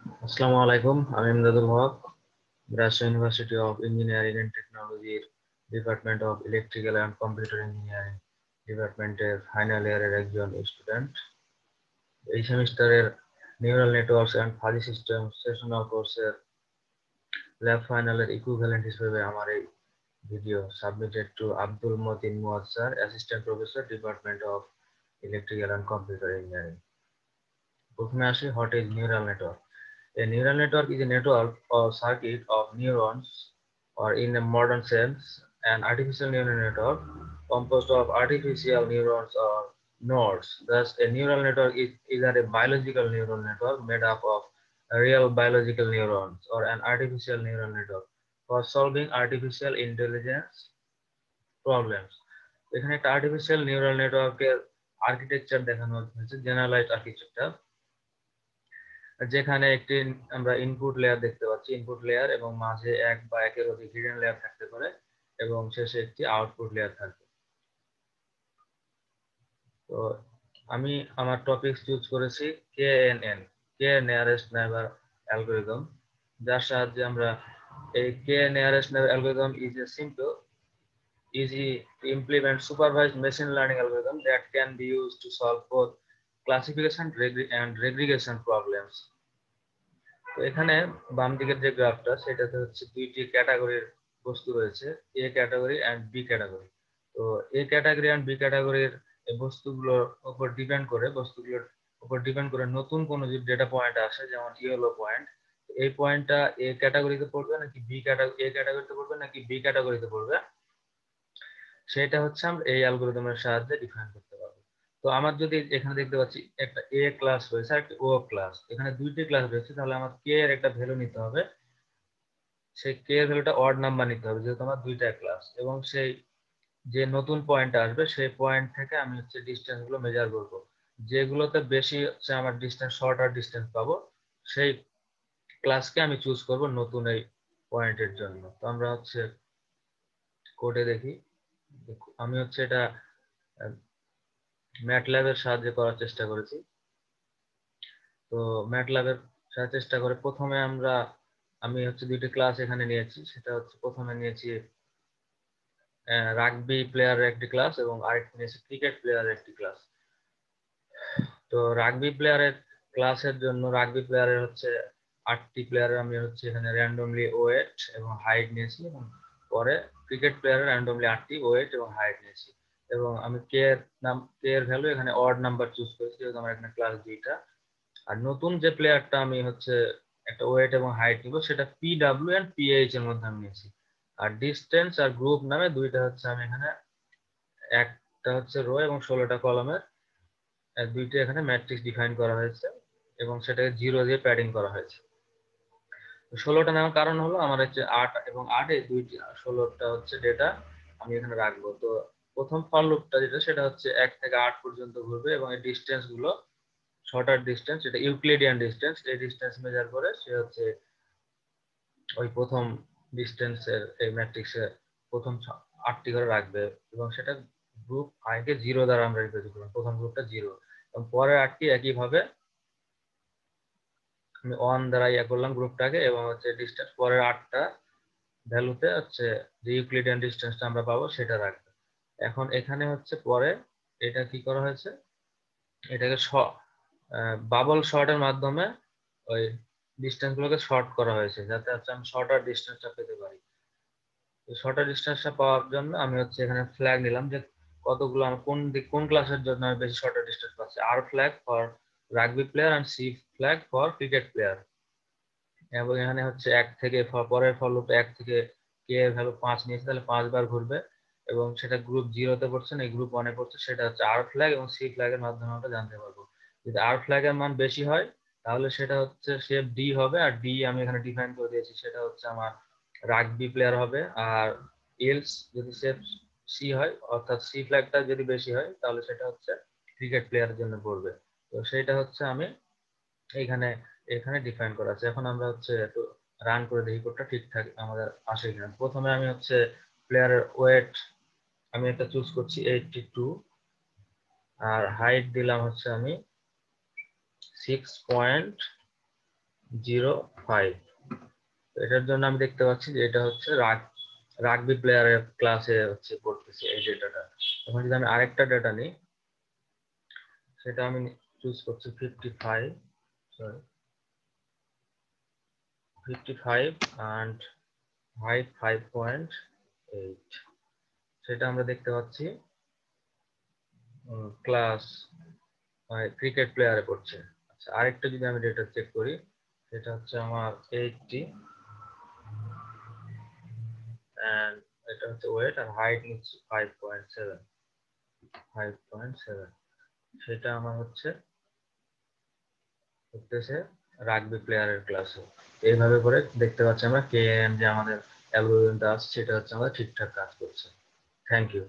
আসসালামু আলাইকুম, আমি Imdadul Haque, Rajshahi university of engineering and টেকনোলজির department of electrical and computer engineering ডিপার্টমেন্টের ফাইনাল ইয়ারের একজন স্টুডেন্ট। এই সেমিস্টারের neural networks and fuzzy system sessional কোর্সের ল্যাব ফাইনালের ইকুইভ্যালেন্ট হিসেবে আমার এই video submitted to Abdul Matin Muaz sir, assistant professor, department of electrical and computer engineering. প্রথমে আসি, what is neural network? A neural network is a network or circuit of neurons, or in a modern sense, an artificial neural network composed of artificial neurons or nodes. Thus, a neural network is either a biological neural network made up of real biological neurons or an artificial neural network for solving artificial intelligence problems. এখানে একটা artificial neural নেটওয়ার্কের architecture দেখানো হয়েছে, generalised architecture, যেখানে একটি আমরা input layer দেখতে পাচ্ছি, ইনপুট লেয়ার এবং মাঝে এক বা একের অধিক হিডেন লেয়ার থাকতে পারে এবং শেষে একটি আউটপুট লেয়ার থাকবে। তো আমি আমার টপিক চুজ করেছি KNN, K nearest neighbour algorithm, যার সাহায্যে আমরা এই K nearest neighbour algorithm is a simple, easy to implement supervised machine learning algorithm that can be used to solve both classification and regression problems. তো এখানে বাম দিকের যে গ্রাফটা, সেটাতে হচ্ছে দুইটি ক্যাটাগরির বস্তু রয়েছে, A category and B category. তো এ ক্যাটাগরি এন্ড বি ক্যাটাগরির বস্তুগুলোর উপর ডিপেন্ড করে নতুন কোনো যদি ডেটা পয়েন্ট আসে, যেমন ইয়েলো পয়েন্ট, এই পয়েন্টটা এ ক্যাটাগরিতে পড়বে নাকি এ ক্যাটাগরিতে পড়বে নাকি বি ক্যাটাগরিতে পড়বে, সেটা হচ্ছে আমরা এই অ্যালগরিদমের সাহায্যে ডিফাইন করতে পারবো। তো আমার যদি এখানে দেখতে পাচ্ছি একটা এ ক্লাস রয়েছে আর একটা ও ক্লাস, এখানে দুইটি ক্লাস রয়েছে, তাহলে আমার কে এর একটা ভ্যালু নিতে হবে, সেই কে এর ভ্যালুটা অড নাম্বার নিতে হবে, যেহেতু আমার দুইটা ক্লাস, এবং সেই যে নতুন পয়েন্ট আসবে সেই পয়েন্ট থেকে আমি হচ্ছে ডিস্টেন্স গুলো মেজার করবো, যেগুলোতে বেশি হচ্ছে আমার ডিস্টেন্স, শর্টার ডিস্টেন্স পাবো, সেই ক্লাসকে আমি চুজ করব নতুন এই পয়েন্টের জন্য। তো আমরা হচ্ছে কোডে দেখি, আমি হচ্ছে এটা ম্যাটল্যাবের সাহায্যে করার চেষ্টা করেছি। তো ম্যাটল্যাবের সাহায্যে চেষ্টা করে প্রথমে আমি হচ্ছে দুইটি ক্লাস এখানে নিয়েছি, সেটা হচ্ছে প্রথমে নিয়েছি রাগবি প্লেয়ারের একটি ক্লাস এবং আরেকটি নিয়েছি ক্রিকেট প্লেয়ারের একটি ক্লাস। তো রাগবি প্লেয়ারের ক্লাসের জন্য রাগবি প্লেয়ারের হচ্ছে 8টি প্লেয়ারের আমি হচ্ছে এখানে র্যান্ডমলি ওয়েট এবং হাইট নিয়েছি, এবং পরে ক্রিকেট প্লেয়ারের র্যান্ডমলি 8টি ওয়েট এবং হাইট নিয়েছি, এবং আমি কে এর ভ্যালু এখানে অড নাম্বার চুজ করেছি, যেহেতু আমার এখানে ক্লাস দুইটা। আর নতুন যে প্লেয়ারটা আমি হচ্ছে একটা ওয়েট এবং হাইট নিব, সেটা পিডব্লিউ এন্ড পিএইচ এর মধ্যে আমি নিয়েছি। আর ডিস্টেন্স আর গ্রুপ নামে দুইটা হচ্ছে আমি এখানে, একটা হচ্ছে রো এবং 16টা কলমের দুইটা এখানে ম্যাট্রিক্স ডিফাইন করা হয়েছে, এবং সেটাকে 0 দিয়ে প্যাডিং করা হয়েছে। 16টা নেওয়ার কারণ হলো আমার হচ্ছে 8 এবং 8 এই দুইটি, 16টা হচ্ছে ডেটা আমি এখানে রাখবো। তো প্রথম ফর লুপটা যেটা, সেটা হচ্ছে 1 থেকে 8 পর্যন্ত ঘুরবে, এবং এই ডিস্টেন্স গুলো শর্টার ডিস্টেন্স, এটা ইউক্লিডিয়ান ডিস্টেন্স, এই ডিস্টেন্স মেজার করে সে হচ্ছে ওই প্রথম ডিস্টেন্সের এই ম্যাট্রিক্সে প্রথম 8টি করে রাখবে, এবং সেটা গ্রুপ আইকে 0 দ্বারা আমরা রিপ্রেজেন্ট করলাম, প্রথম গ্রুপটা 0, এবং পরের 8টি একইভাবে আমি 1 দ্বারা করলাম গ্রুপটাকে, এবং হচ্ছে ডিস্টেন্স পরের 8টা ভ্যালুতে হচ্ছে যে ইউক্লিডিয়ান ডিস্টেন্সটা আমরা পাবো সেটা রাখবে। এখন এখানে হচ্ছে পরে এটা কি করা হয়েছে, এটাকে বাবল শর্টের মাধ্যমে ওই ডিস্টেন্স গুলোকে শর্ট করা হয়েছে, যাতে হচ্ছে আমি শর্টার ডিস্টেন্সটা পেতে পারি। শর্টার ডিস্টেন্সটা পাওয়ার জন্য আমি হচ্ছে এখানে ফ্ল্যাগ নিলাম, যে কতগুলো আমার কোন ক্লাসের জন্য আমি বেশি শর্টার ডিস্টেন্স পাচ্ছি। আর flag for rugby player and C flag for cricket player. এবং এখানে হচ্ছে পরের ফর লুপে 1 থেকে কে এর ভ্যালু 5 নিয়েছে, তাহলে 5 বার ঘুরবে, এবং সেটা গ্রুপ 0-তে পড়ছে না গ্রুপ 1-এ পড়ছে, সেটা হচ্ছে আর ফ্ল্যাগ এবং সি ফ্ল্যাগের মাধ্যমে আমরা জানতে পারবো। যদি আর ফ্ল্যাগের মান বেশি হয়, তাহলে সেটা হচ্ছে শেপ ডি হবে, আর ডি আমি এখানে ডিফাইন করে দিয়েছি, সেটা হচ্ছে আমার রাগবি প্লেয়ার হবে। আর এলস যদি শেপ সি হয়, অর্থাৎ সি ফ্ল্যাগটা যদি বেশি হয়, তাহলে সেটা হচ্ছে ক্রিকেট প্লেয়ারের জন্য পড়বে। তো সেটা হচ্ছে আমি এখানে এখানে ডিফাইন করা আছে। এখন আমরা হচ্ছে একটু রান করে দেখি কোডটা ঠিকঠাক আমাদের আসে কিনা। প্রথমে আমি হচ্ছে প্লেয়ারের ওয়েট আমি একটা চুজ করছি 82, আর হাইট দিলাম হচ্ছে আমি 6.5, 05। এটার জন্য আমি দেখতে পাচ্ছি যে এটা হচ্ছে রাগবি প্লেয়ারের ক্লাসে হচ্ছে পড়তেছে এই ডেটাটা। এখন যদি আমি আরেকটা ডেটা নিই, সেটা আমি চুজ করছি 55, সরি 55 and height 5.8। সেটা আমরা দেখতে পাচ্ছি ক্লাস ক্রিকেট প্লেয়ারে পড়ছে। আচ্ছা, আরেকটা যদি আমি ডেটা চেক করি, সেটা হচ্ছে আমার 80 and এটা হচ্ছে ওয়েট আর হাইট নিচ্ছে 5.7। সেটা আমার হচ্ছে রাগবি প্লেয়ারের ক্লাসে। এইভাবে করে দেখতে পাচ্ছি আমরা কেএন যে আমাদের অ্যালগরিদমটা আছে সেটা হচ্ছে আমাদের ঠিকঠাক কাজ করছে। Thank you.